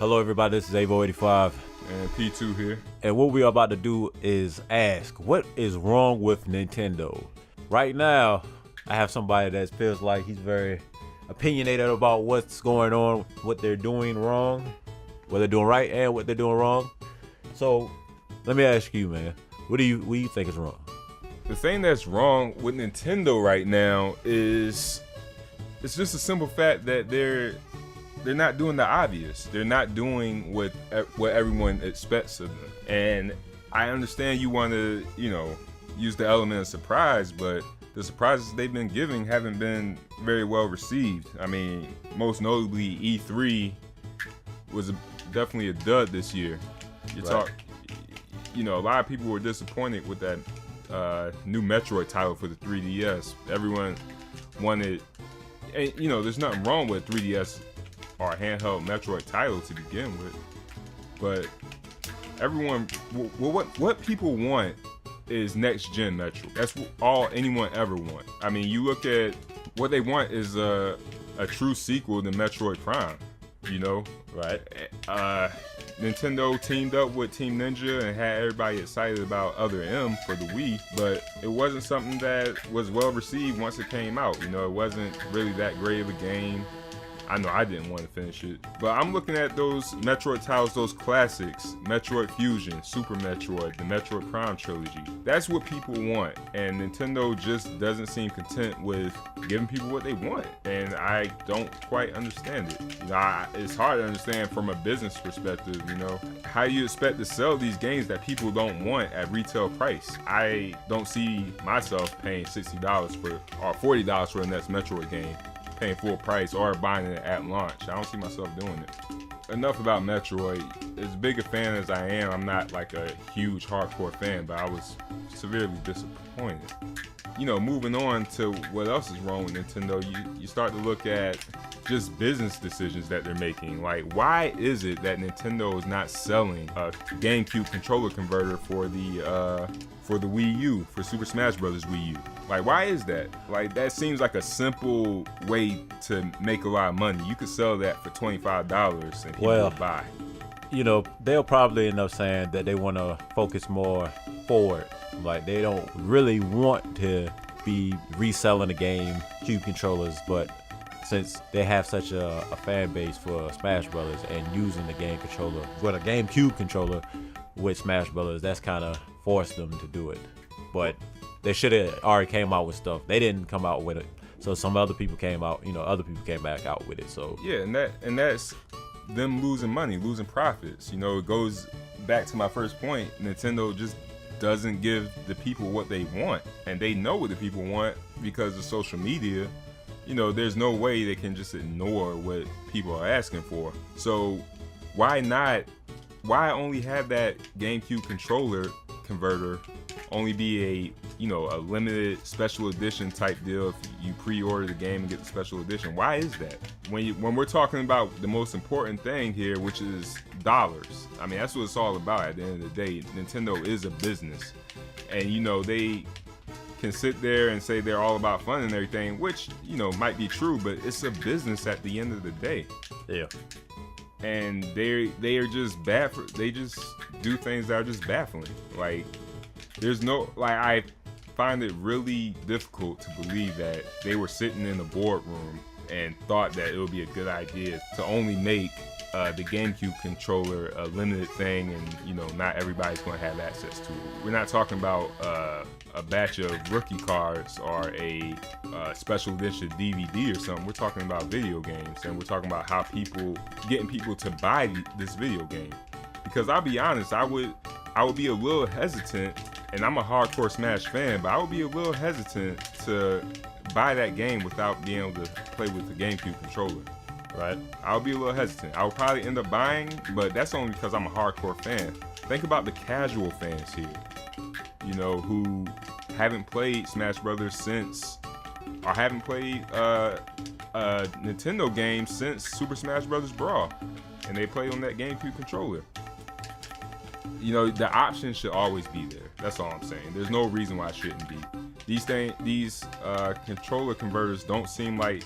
Hello everybody, this is Ave-OLetsPlays. And P2 here. And what we are about to do is ask, what is wrong with Nintendo? Right now, I have somebody that feels like he's very opinionated about what's going on, what they're doing wrong, what they're doing right and what they're doing wrong. So, let me ask you, man, what do you think is wrong? The thing that's wrong with Nintendo right now is it's just a simple fact that they're not doing the obvious. They're not doing what everyone expects of them. And I understand you want to, use the element of surprise, but the surprises they've been giving haven't been very well received. I mean, most notably, E3 was definitely a dud this year. A lot of people were disappointed with that new Metroid title for the 3DS. Everyone wanted, and there's nothing wrong with 3DS or handheld Metroid title to begin with, but everyone, what people want is next gen Metroid. That's all anyone ever want. I mean, you look at what they want is a true sequel to Metroid Prime. Right? Nintendo teamed up with Team Ninja and had everybody excited about Other M for the Wii, but it wasn't something that was well received once it came out. It wasn't really that great of a game. I know I didn't want to finish it, but I'm looking at those Metroid titles, those classics, Metroid Fusion, Super Metroid, the Metroid Prime trilogy. That's what people want, and Nintendo just doesn't seem content with giving people what they want, and I don't quite understand it. It's hard to understand from a business perspective, how you expect to sell these games that people don't want at retail price. I don't see myself paying $60 or $40 for the next Metroid game, paying full price or buying it at launch. I don't see myself doing it. Enough about Metroid. As big a fan as I am, I'm not like a huge hardcore fan, but I was severely disappointed. Moving on to what else is wrong with Nintendo, you start to look at just business decisions that they're making. Like, why is it that Nintendo is not selling a GameCube controller converter for the Wii U, for Super Smash Bros. Wii U? Like, why is that? Like, that seems like a simple way to make a lot of money. You could sell that for $25 and people would buy. They'll probably end up saying that they want to focus more forward. Like, they don't really want to be reselling the GameCube controllers, but since they have such a fan base for Smash Brothers and using the GameCube controller with Smash Brothers, that's kind of forced them to do it. But they should have already came out with stuff. They didn't come out with it, so some other people came out. Other people came back out with it. So yeah, and that's them losing money, losing profits. It goes back to my first point. Nintendo just doesn't give the people what they want, and they know what the people want because of social media. There's no way they can just ignore what people are asking for. So why only have that GameCube controller converter only be a limited special edition type deal if you pre-order the game and get the special edition? Why is that? When we're talking about the most important thing here, which is dollars, I mean, that's what it's all about at the end of the day. Nintendo is a business, and they can sit there and say they're all about fun and everything, which might be true, but it's a business at the end of the day. Yeah. And they are just they just do things that are just baffling. Like, I find it really difficult to believe that they were sitting in the boardroom and thought that it would be a good idea to only make the GameCube controller a limited thing, and not everybody's going to have access to it. We're not talking about a batch of rookie cards or a special edition DVD or something. We're talking about video games, and we're talking about how getting people to buy this video game. Because I'll be honest, I would be a little hesitant, and I'm a hardcore Smash fan, but I would be a little hesitant to buy that game without being able to play with the GameCube controller. Right? I'll be a little hesitant. I'll probably end up buying, but that's only because I'm a hardcore fan. Think about the casual fans here, who haven't played Smash Brothers since, or haven't played a Nintendo game since Super Smash Bros. Brawl, and they play on that GameCube controller. The option should always be there. That's all I'm saying. There's no reason why it shouldn't be. These controller converters don't seem like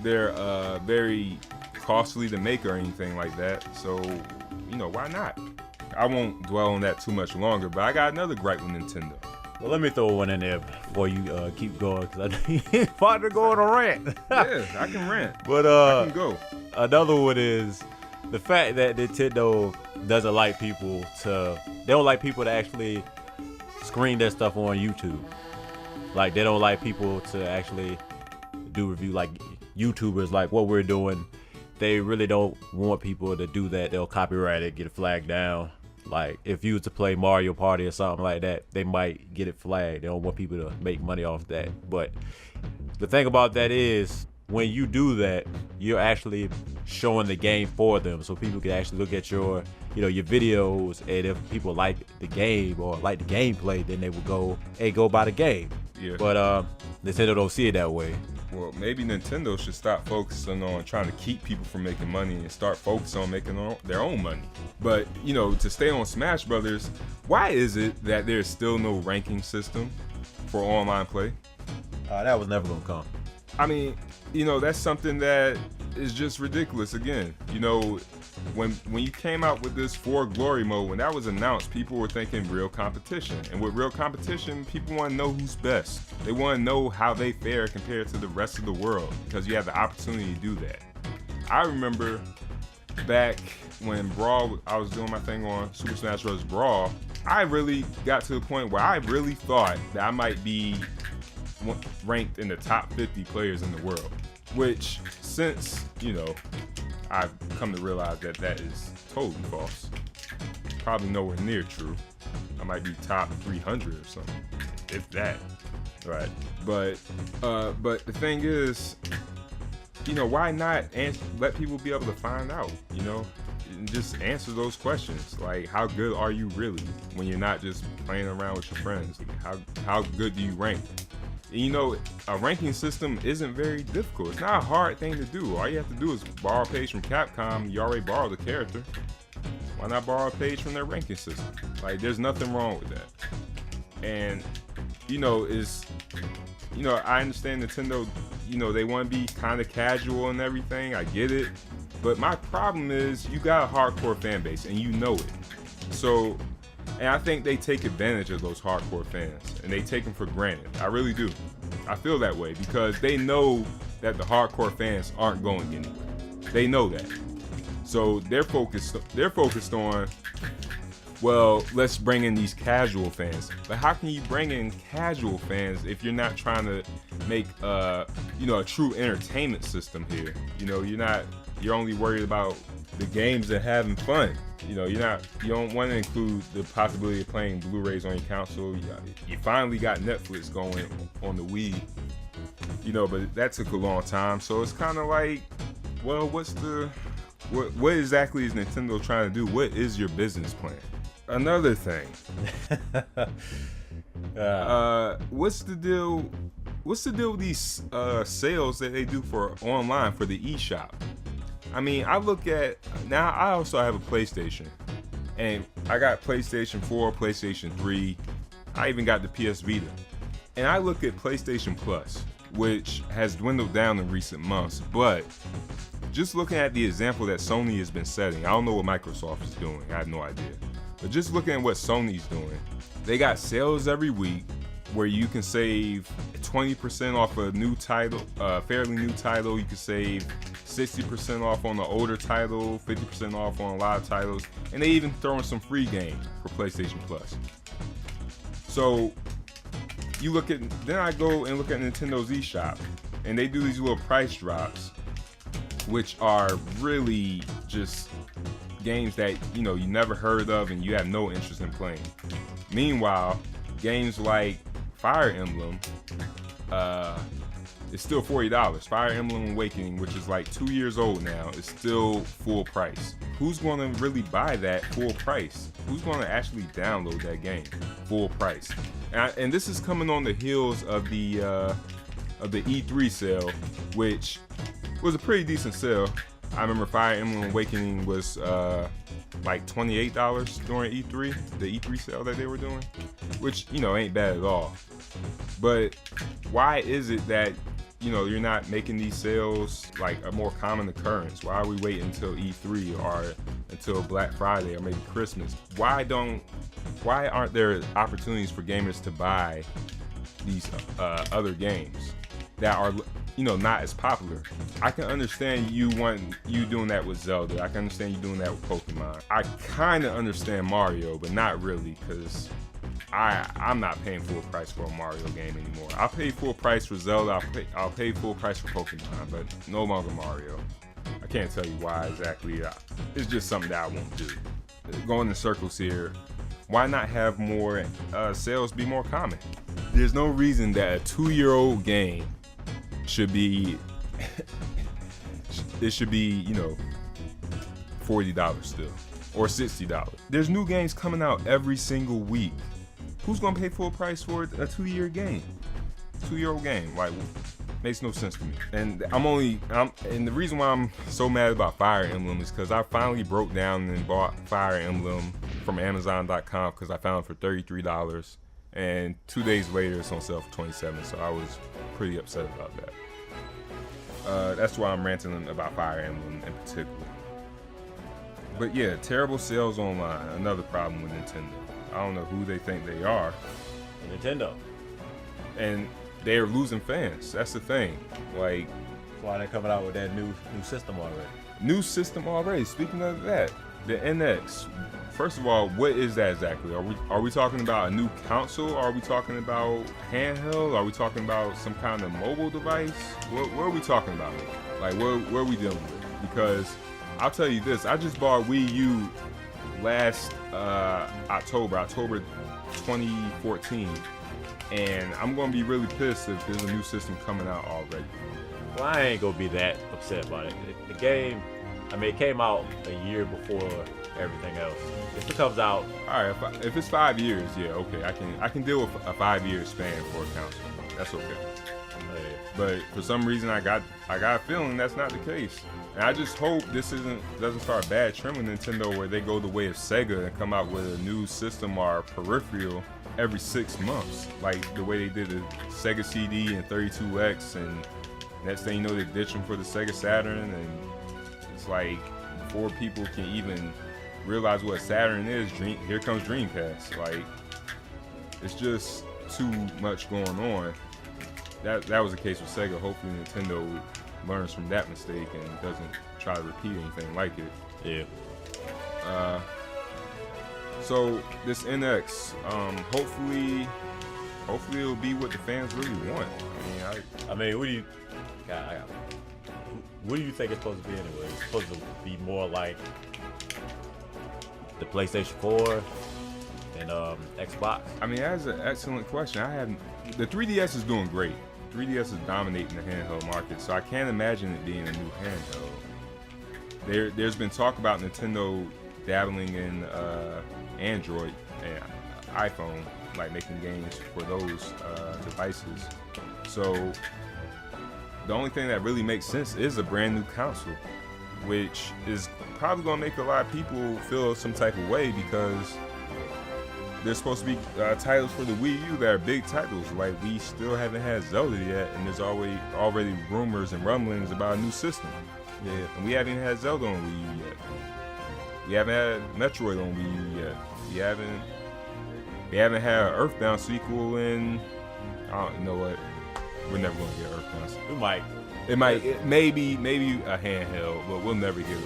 they're very costly to make or anything like that. So, you know, why not? I won't dwell on that too much longer, but I got another gripe with Nintendo. Well, let me throw one in there before you keep going, because I know you're about to go on a rant. Yeah, I can rant. But I can go. Another one is the fact that Nintendo doesn't like people to, they don't like people to actually screen their stuff on YouTube. Like, they don't like people to actually do review, like YouTubers, like what we're doing. They really don't want people to do that. They'll copyright it, get it flagged down. Like, if you were to play Mario Party or something like that, they might get it flagged. They don't want people to make money off that. But the thing about that is, when you do that, you're actually showing the game for them, so people can actually look at your, you know, your videos, and if people like the game or like the gameplay, then they will go, hey, go buy the game. Yeah. But Nintendo don't see it that way. Well, maybe Nintendo should stop focusing on trying to keep people from making money and start focusing on making their own money. But, you know, to stay on Smash Brothers, why is it that there's still no ranking system for online play? That was never gonna come. I mean, you know, that's something that is just ridiculous. Again, you know, when you came out with this For Glory mode, when that was announced, people were thinking real competition. And with real competition, people want to know who's best. They want to know how they fare compared to the rest of the world, because you have the opportunity to do that. I remember back when Brawl, I was doing my thing on Super Smash Bros. Brawl, I really got to the point where I really thought that I might be ranked in the top 50 players in the world, which, since, you know, I've come to realize that that is totally false. Probably nowhere near true. I might be top 300 or something, if that. Right. But the thing is, you know, why not let people be able to find out, you know, and just answer those questions. Like, how good are you really when you're not just playing around with your friends? How good do you rank? And, you know, a ranking system isn't very difficult. It's not a hard thing to do. All you have to do is borrow a page from Capcom. You already borrowed the character. Why not borrow a page from their ranking system? Like, there's nothing wrong with that. And, you know, I understand Nintendo, you know, they want to be kind of casual and everything. I get it. But my problem is, you got a hardcore fan base, and you know it. So, and I think they take advantage of those hardcore fans, and they take them for granted. I really do. I feel that way because they know that the hardcore fans aren't going anywhere. They know that. So they're focused on, well, let's bring in these casual fans. But how can you bring in casual fans if you're not trying to make you know, a true entertainment system here? You know, you're only worried about the games and having fun. You know, you don't want to include the possibility of playing Blu-rays on your console. You finally got Netflix going on the Wii, you know, but that took a long time. So it's kind of like, well, what exactly is Nintendo trying to do? What is your business plan? Another thing, what's the deal with these sales that they do for online for the eShop? I mean, I also have a PlayStation, and I got PlayStation 4, PlayStation 3, I even got the PS Vita. And I look at PlayStation Plus, which has dwindled down in recent months, but just looking at the example that Sony has been setting, I don't know what Microsoft is doing, I have no idea. But just looking at what Sony's doing, they got sales every week where you can save 20% off a new title, fairly new title. You can save 60% off on the older title, 50% off on a lot of titles, and they even throw in some free games for PlayStation Plus. So then I go and look at Nintendo's eShop, and they do these little price drops, which are really just games that, you know, you never heard of and you have no interest in playing. Meanwhile, games like Fire Emblem, it's still $40. Fire Emblem Awakening, which is like 2 years old now, is still full price. Who's going to really buy that full price? Who's going to actually download that game full price? And this is coming on the heels of the E3 sale, which was a pretty decent sale. I remember Fire Emblem Awakening was like $28 during E3, the E3 sale that they were doing, which, you know, ain't bad at all. But why is it that, you're not making these sales like a more common occurrence? Why are we waiting until E3 or until Black Friday or maybe Christmas? Why aren't there opportunities for gamers to buy these other games that are not as popular? I can understand you doing that with Zelda. I can understand you doing that with Pokemon. I kind of understand Mario, but not really, because I'm not paying full price for a Mario game anymore. I'll pay full price for Zelda. I'll pay full price for Pokemon, but no longer Mario. I can't tell you why exactly. It's just something that I won't do. Going in circles here. Why not have more sales be more common? There's no reason that a 2-year-old game should be $40 still, or $60. There's new games coming out every single week. Who's gonna pay full price for a 2-year game? 2-year-old game, like, makes no sense to me. And and the reason why I'm so mad about Fire Emblem is because I finally broke down and bought Fire Emblem from Amazon.com because I found it for $33, and 2 days later it's on sale for $27. So I was pretty upset about that. That's why I'm ranting about Fire Emblem in particular. But yeah, terrible sales online. Another problem with Nintendo. I don't know who they think they are. Nintendo. And they're losing fans. That's the thing. Like, that's why they're coming out with that new system already. New system already. Speaking of that, the NX. First of all, what is that exactly? Are we talking about a new console? Are we talking about handheld? Are we talking about some kind of mobile device? What are we talking about? Like, what are we dealing with? Because I'll tell you this, I just bought Wii U last October 2014, and I'm gonna be really pissed if there's a new system coming out already. Well, I ain't gonna be that upset about it. The game, it came out a year before everything else. If it comes out, all right, if it's 5 years, yeah, okay, I can deal with a 5-year span for a console. That's okay. But for some reason, I got a feeling that's not the case. And I just hope this doesn't start a bad trend with Nintendo where they go the way of Sega and come out with a new system or peripheral every 6 months, like the way they did the Sega CD and 32X, and next thing you know, they ditch them for the Sega Saturn, and it's like before people can even realize what Saturn is, here comes Dreamcast. Like, it's just too much going on. That was the case with Sega. Hopefully Nintendo learns from that mistake and doesn't try to repeat anything like it. Yeah. So this NX, hopefully it'll be what the fans really want. What do you think it's supposed to be anyway? It's supposed to be more like the PlayStation 4 and Xbox. That's an excellent question. The 3DS is doing great. 3DS is dominating the handheld market, so I can't imagine it being a new handheld. There's been talk about Nintendo dabbling in Android and iPhone, like making games for those devices. So the only thing that really makes sense is a brand new console, which is probably going to make a lot of people feel some type of way because there's supposed to be titles for the Wii U that are big titles. Like, we still haven't had Zelda yet, and there's already rumors and rumblings about a new system. Yeah, and we haven't even had Zelda on Wii U yet. We haven't had Metroid on Wii U yet. We haven't had an Earthbound sequel in. You know what? We're never going to get Earthbound sequel. We might. Maybe a handheld, but we'll never get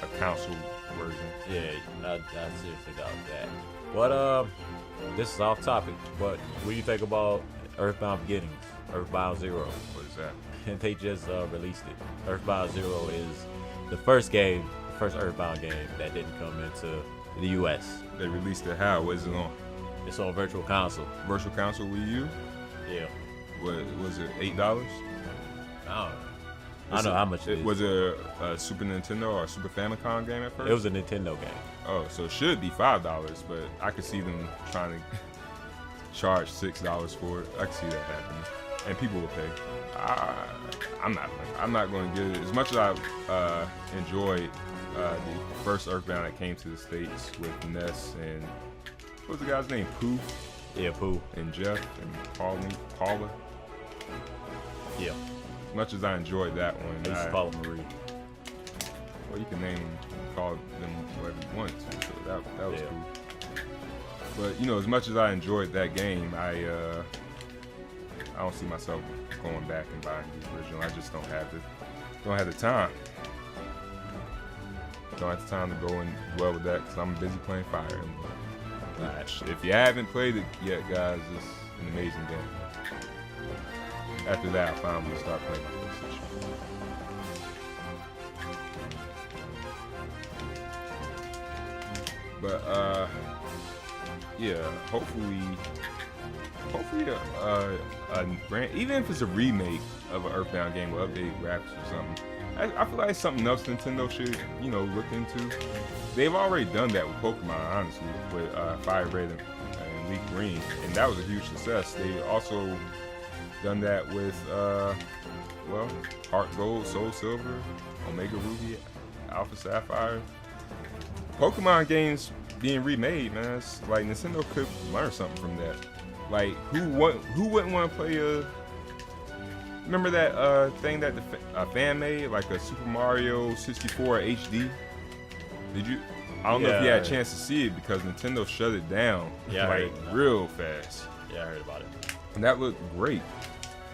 a console version. Yeah, not seriously about that. But this is off topic. But what do you think about Earthbound Beginnings? Earthbound Zero. What is that? And they just released it. Earthbound Zero is the first Earthbound game that didn't come into the U.S. They released it how? What is it on? It's on Virtual Console. Virtual Console Wii U? Yeah. What was it? $8? I don't know. I know how much it is. Was it a Super Nintendo or a Super Famicom game at first? It was a Nintendo game. Oh, so it should be $5, but I could see them trying to charge $6 for it. I could see that happening, and people will pay. I'm not going to get it. As much as I enjoyed the first Earthbound that came to the States with Ness and what was the guy's name? Pooh. Yeah, Pooh. And Jeff and Paula. Yeah. As much as I enjoyed that one, I used to call him Marie. well, you can call them whatever you want to, so that was cool. But you know, as much as I enjoyed that game, I don't see myself going back and buying the original. I just don't have the time. Don't have the time to go and dwell with that because I'm busy playing Fire Emblem. If you haven't played it yet, guys, it's an amazing game. After that, I finally start playing my PlayStation. But yeah, hopefully, even if it's a remake of an Earthbound game with updated graphics or something, I feel like it's something else Nintendo should, you know, look into. They've already done that with Pokemon, honestly, with Fire Red and Leaf Green, and that was a huge success. They also done that with, well, Heart Gold, Soul Silver, Omega Ruby, Alpha Sapphire. Pokemon games being remade, man, it's like Nintendo could learn something from that. Like, who wouldn't want to play a... Remember that thing that the fan made, like a Super Mario 64 HD? Did you? I don't know if you had a chance to see it because Nintendo shut it down like real fast. Yeah, I heard about it. And that looked great.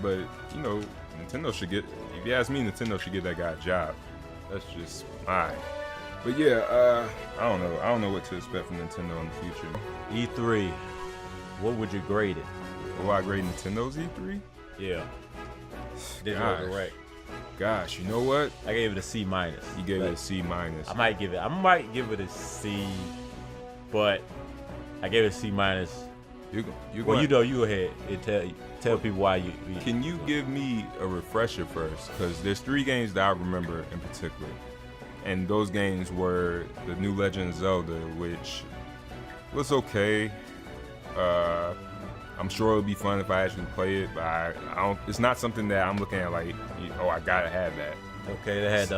But, you know, Nintendo should get, if you ask me, Nintendo should give that guy a job. That's just mine. But yeah, I don't know. I don't know what to expect from Nintendo in the future. E3, what would you grade it? Will I grade Nintendo's E3? Yeah. Digital Direct. Gosh, you know what? I gave it a C minus. You gave it a C minus. I might give it a C, but I gave it a C minus. You go ahead and tell people why you. Can you give me a refresher first? Because there's 3 games that I remember in particular, and those games were the new Legend of Zelda, which was okay. I'm sure it'll be fun if I actually play it, but I don't. It's not something that I'm looking at like, oh, I gotta have that. Okay, they had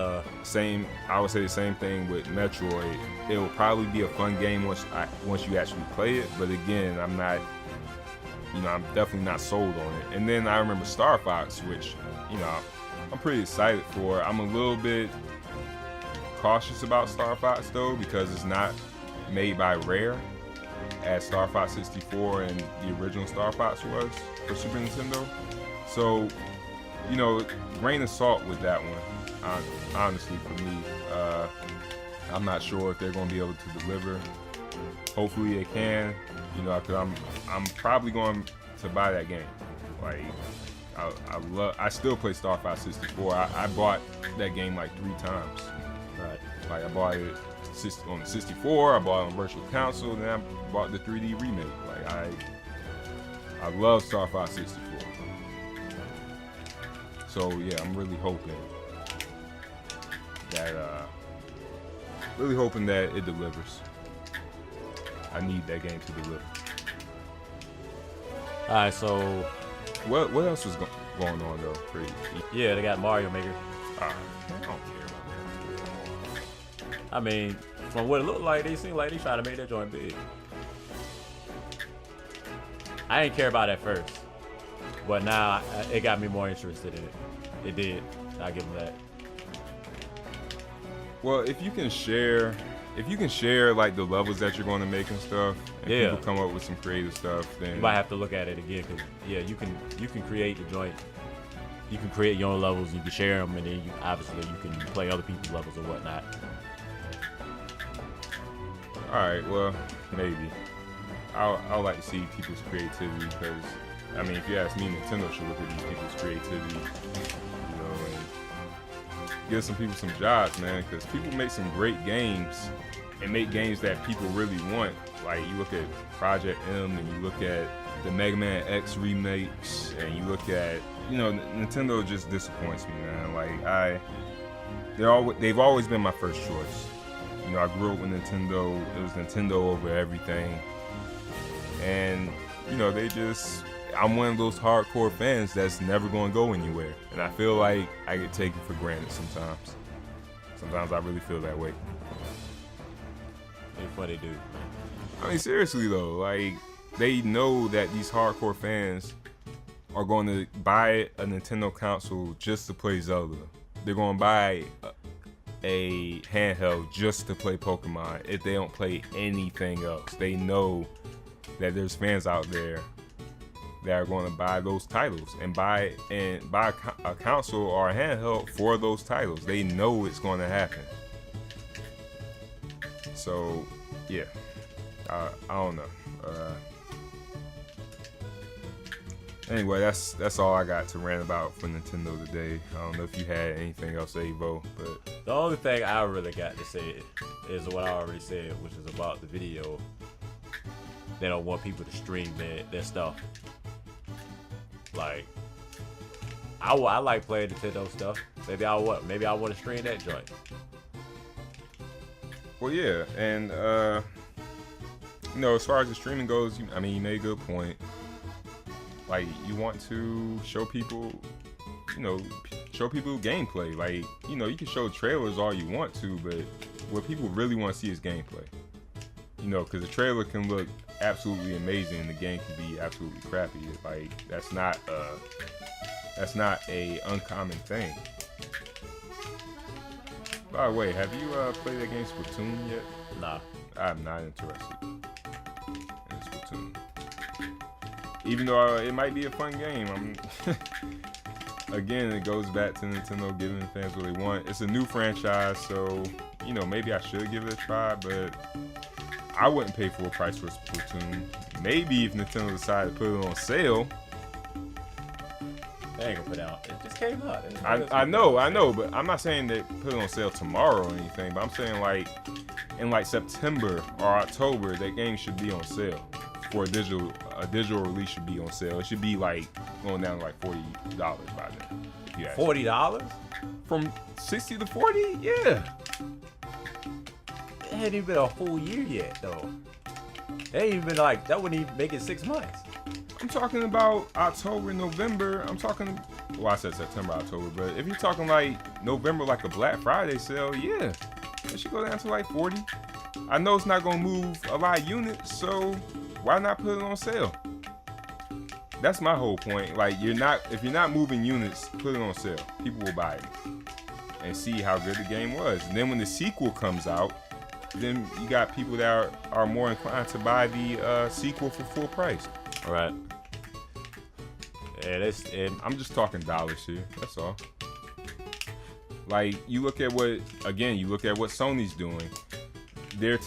same. I would say the same thing with Metroid. It will probably be a fun game once you actually play it. But again, I'm not. You know, I'm definitely not sold on it. And then I remember Star Fox, which, you know, I'm pretty excited for. I'm a little bit cautious about Star Fox though because it's not made by Rare, as Star Fox 64 and the original Star Fox was for Super Nintendo. So, you know, grain of salt with that one, honestly, for me. I'm not sure if they're going to be able to deliver. Hopefully they can, you know, because I'm probably going to buy that game. Like, I still play Star Fox 64. I bought that game like 3 times. Right. Like, I bought it on the 64, I bought it on Virtual Console, and then I bought the 3D remake. Like, I love Star Fox 64. So yeah, I'm really hoping that it delivers. I need that game to deliver. All right, so what else was going on though? Pretty. Yeah, they got Mario Maker. I don't care about that. I mean, from what it looked like, they seem like they trying to make that joint big. I didn't care about it at first, but now it got me more interested in it. It did. I'll give them that. Well, if you can share like the levels that you're going to make and stuff, and people come up with some creative stuff, then you might have to look at it again because you can create the joint. You can create your own levels. You can share them, and then obviously you can play other people's levels or whatnot. All right, well, maybe. I'll like to see people's creativity because, I mean, if you ask me, Nintendo should look at these people's creativity, you know, and give some people some jobs, man, because people make some great games and make games that people really want. Like, you look at Project M and you look at the Mega Man X remakes and you look at, you know, Nintendo just disappoints me, man. Like, they've always been my first choice. You know, I grew up with Nintendo. It was Nintendo over everything. And, you know, I'm one of those hardcore fans that's never going to go anywhere. And I feel like I get taken for granted sometimes. Sometimes I really feel that way. It's what they do. I mean, seriously though, like, they know that these hardcore fans are going to buy a Nintendo console just to play Zelda. They're going to buy a handheld just to play Pokemon if they don't play anything else. They know that there's fans out there that are going to buy those titles and buy a console or a handheld for those titles. They know it's going to happen. So yeah, I don't know. Anyway, that's all I got to rant about for Nintendo today. I don't know if you had anything else, Avo, but The only thing I really got to say is what I already said, which is about the video. They don't want people to stream their stuff. Like, I like playing Nintendo stuff. Maybe I want to stream that joint. well, yeah, and you know, as far as the streaming goes, you made a good point. Like, you want to show people, gameplay. Like, you can show trailers all you want to, but what people really want to see is gameplay. Because the trailer can look absolutely amazing and the game can be absolutely crappy. Like, that's not a uncommon thing. By the way, have you played that game Splatoon yet? Nah. I'm not interested in Splatoon. Even though it might be a fun game, again, it goes back to Nintendo giving fans what they want. It's a new franchise, so maybe I should give it a try, but I wouldn't pay full price for Splatoon. Maybe if Nintendo decided to put it on sale. They ain't gonna put it out. It just came out. I know, but I'm not saying they put it on sale tomorrow or anything. But I'm saying like in like September or October, that game should be on sale. For a digital release should be on sale. It should be like going down to like $40 by then. $40? From 60 to 40? Yeah. It hadn't even been a full year yet, though. It ain't even been like, that wouldn't even make it 6 months. I'm talking about October, November. I said September, October, but if you're talking like November, like a Black Friday sale, yeah, it should go down to like 40. I know it's not gonna move a lot of units, so why not put it on sale? That's my whole point. Like, if you're not moving units, put it on sale. People will buy it and see how good the game was. And then when the sequel comes out, then you got people that are more inclined to buy the sequel for full price. All right. And I'm just talking dollars here. That's all. Like, you look at what Sony's doing. Their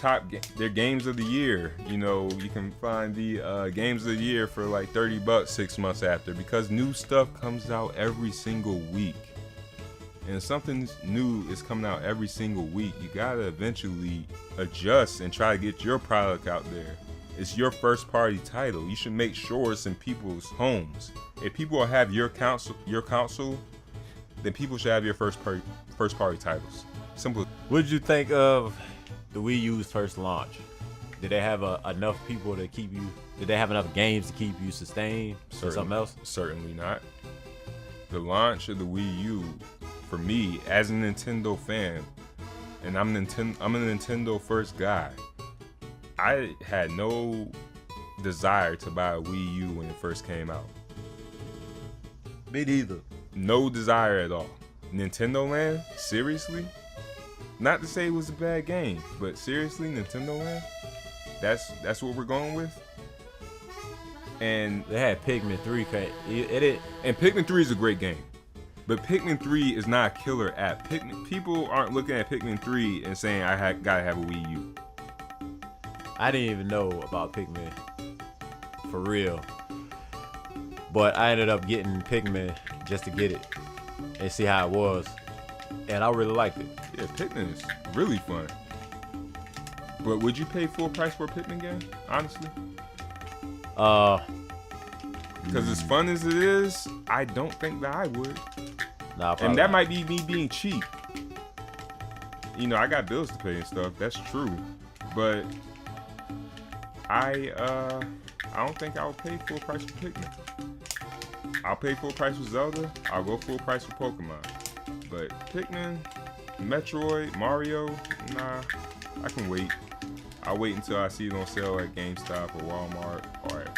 games of the year. You can find the games of the year for like $30 6 months after, because new stuff comes out every single week. And if something new is coming out every single week, you gotta eventually adjust and try to get your product out there. It's your first party title. You should make sure it's in people's homes. If people have your console, then people should have your first party titles. Simple. what did you think of the Wii U's first launch? Did they have enough people to keep you? Did they have enough games to keep you sustained? Or something else? Certainly not. The launch of the Wii U, for me as a Nintendo fan, and I'm a Nintendo first guy, I had no desire to buy a Wii U when it first came out. Me neither. No desire at all. Nintendo Land? Seriously? Not to say it was a bad game, but seriously, Nintendo Land? That's what we're going with? And they had Pikmin 3. And Pikmin 3 is a great game. But Pikmin 3 is not a killer app. People aren't looking at Pikmin 3 and saying, gotta have a Wii U. I didn't even know about Pikmin. For real. But I ended up getting Pikmin just to get it and see how it was. And I really liked it. Yeah, Pikmin is really fun. But would you pay full price for a Pikmin game? Honestly? Because as fun as it is, I don't think that I would. Nah, and that might be me being cheap. I got bills to pay and stuff. That's true. But I don't think I'll pay full price for Pikmin. I'll pay full price for Zelda. I'll go full price for Pokemon. But Pikmin, Metroid, Mario, nah, I can wait. I'll wait until I see it on sale at GameStop or Walmart or at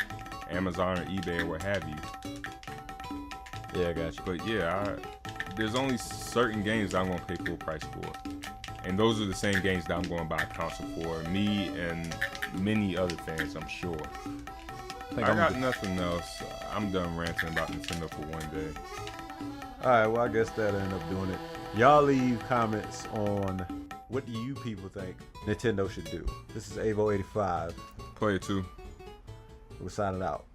Amazon or eBay or what have you. Yeah, I got you. But yeah, there's only certain games I'm gonna pay full price for, and those are the same games that I'm going to buy a console for. Me and many other fans, I'm sure. I got nothing else. I'm done ranting about Nintendo for one day. Alright, well I guess that'll end up doing it. Y'all leave comments on what do you people think Nintendo should do. This is Avo85. Play it too. We're signing out.